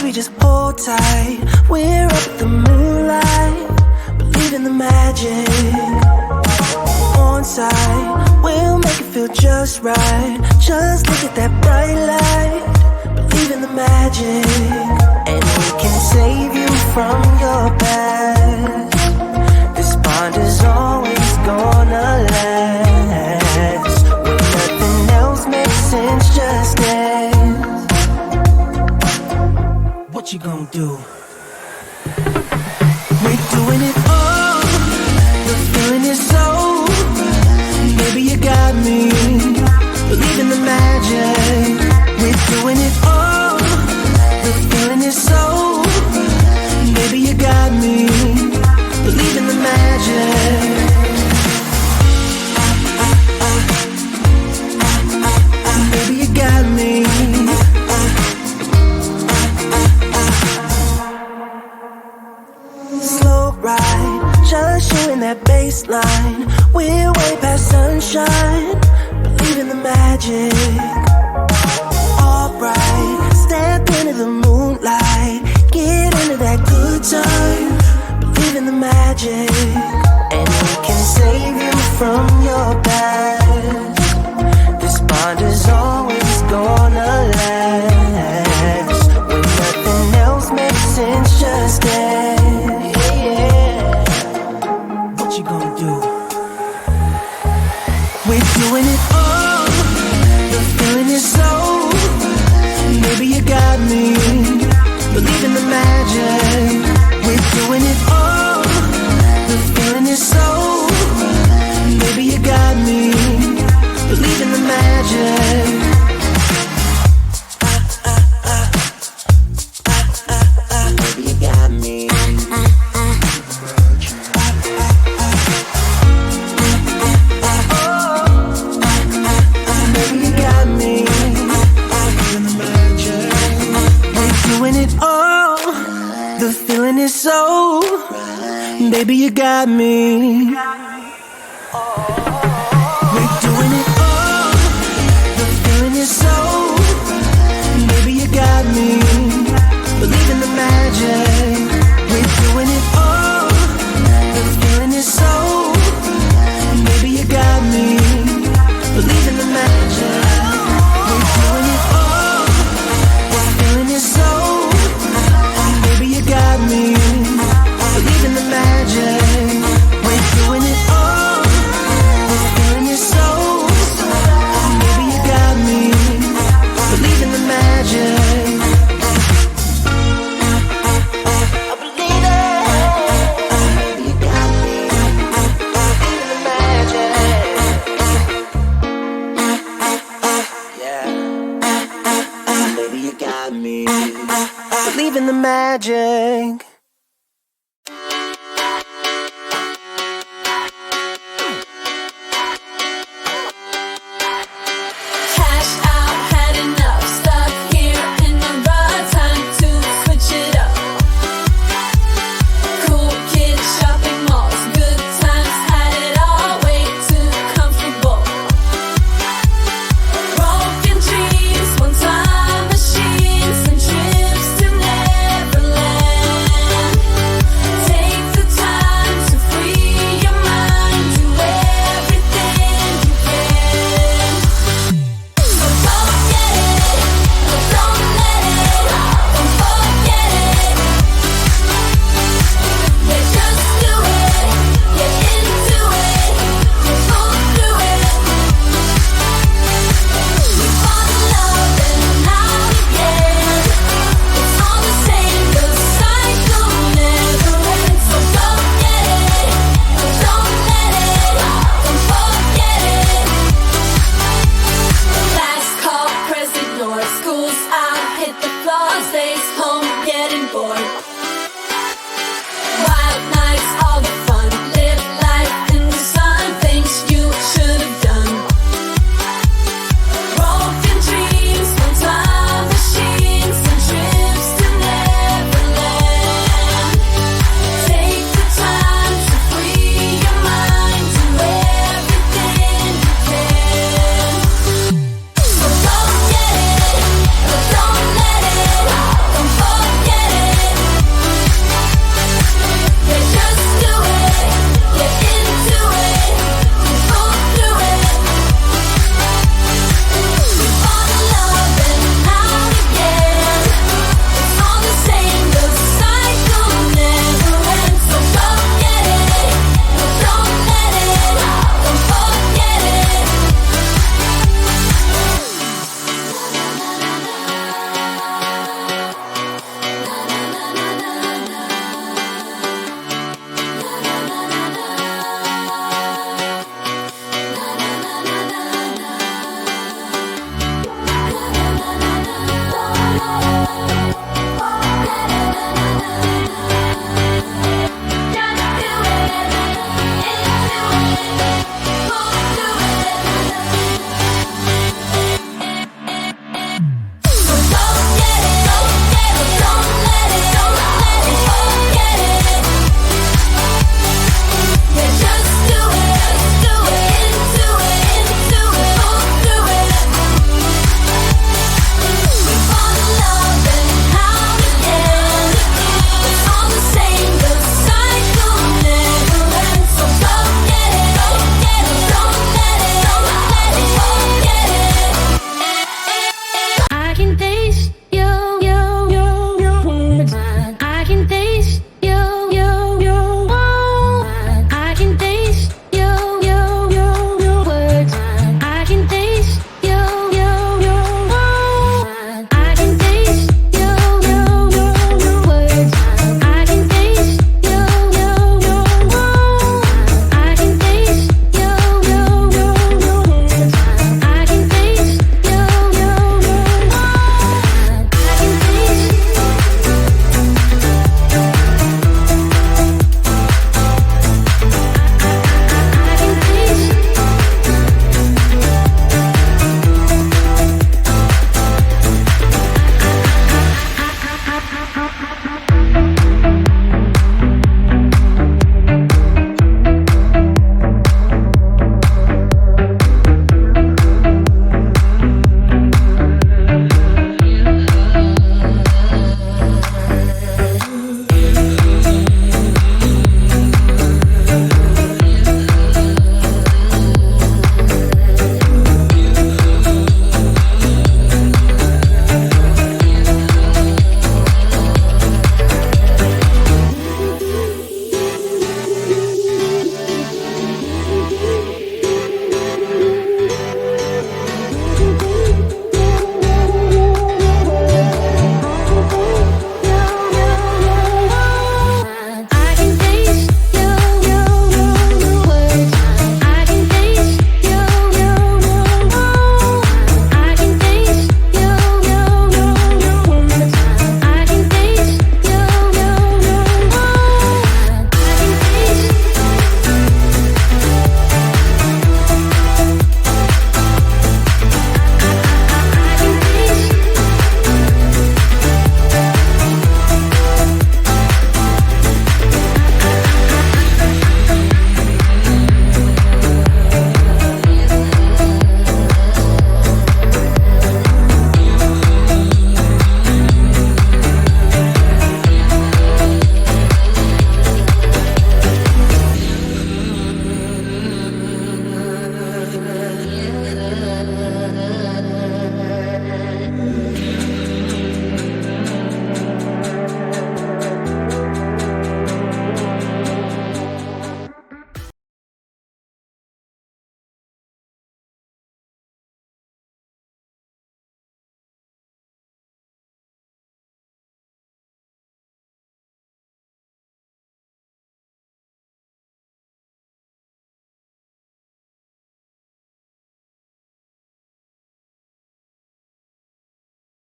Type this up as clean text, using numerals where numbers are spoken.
we just hold tight. We're up at the moonlight, believe in the magic. On side, we'll make it feel just right. Just look at that bright light, believe in the magic. And we can save you from your past. This bond is always gonna last. When nothing else makes sense, just dance. What you gonna do? We're doing it all, the feeling is so. Baby, you got me, believe in the magic. We're doing it all, the feeling is so. Baby, you got me, believe in the magic. Baby, you got me. Slow ride, just you in that baseline. We're way past sunshine, believe in the magic. Alright, step into the moonlight, get into that good time, believe in the magic. And we can save you from your past. This bond is always gonna last. When nothing else makes sense, just dance. Yeah. What you gonna do? We're doing it all, the feeling is so. Baby, you got me, believe in the magic. We're doing it all, the feeling is so. Baby, you got me, believe in the magic. Baby, you got me. Baby, you got me. We're doing it all, the feeling is so. Baby, you got me. We're doing it all, the feeling is so. Baby, you got me, believe in the magic. We're doing it all, the feeling is so. Baby, you got me, believe in the magic. We're doing it all, the feeling is so. Baby, you got me, believe in the magic. We're doing it all, the feeling is so. Baby, you got me, believe in the magic. I believe it. Baby, you got me, believe in the magic. Yeah. Baby, you got me, believe in the magic. Cash out, had enough, stuck here in the rut, time to switch it up. Cool kids, shopping malls, good times, had it all, way too comfortable. Broken dreams, one-time machines, and trips to Neverland. Take the time to free your mind, do everything you can. So don't get it, don't let it, don't forget it. Yeah, just do it, get into it, you'll pull through it. We fall in love and now again. It's all the same, the cycle never ends. So don't get it, don't let it, don't forget it. Last call, press ignore. School's out, hit the floor, stays home, getting bored.